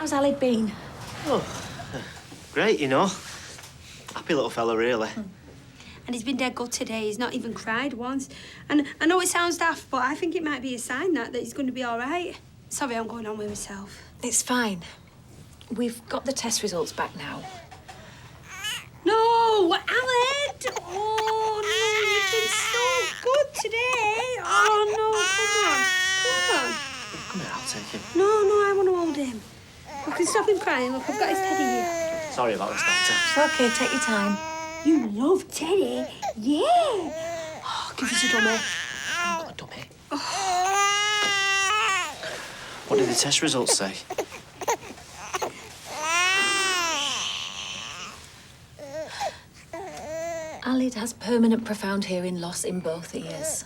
How's Alid been? Oh, great, you know. Happy little fella, really. And he's been dead good today. He's not even cried once. And I know it sounds daft, but I think it might be a sign that he's going to be all right. Sorry, I'm going on with myself. It's fine. We've got the test results back now. No, Alid! Oh, no, you've been so good today. Oh, no, come on. Come here, I'll take him. No, I want to hold him. I can stop him crying. Look, I've got his teddy here. Sorry about this, Doctor. It's okay, take your time. You love Teddy? Yeah. Oh, give us a dummy. I'm not a dummy. What did the test results say? Alid has permanent profound hearing loss in both ears.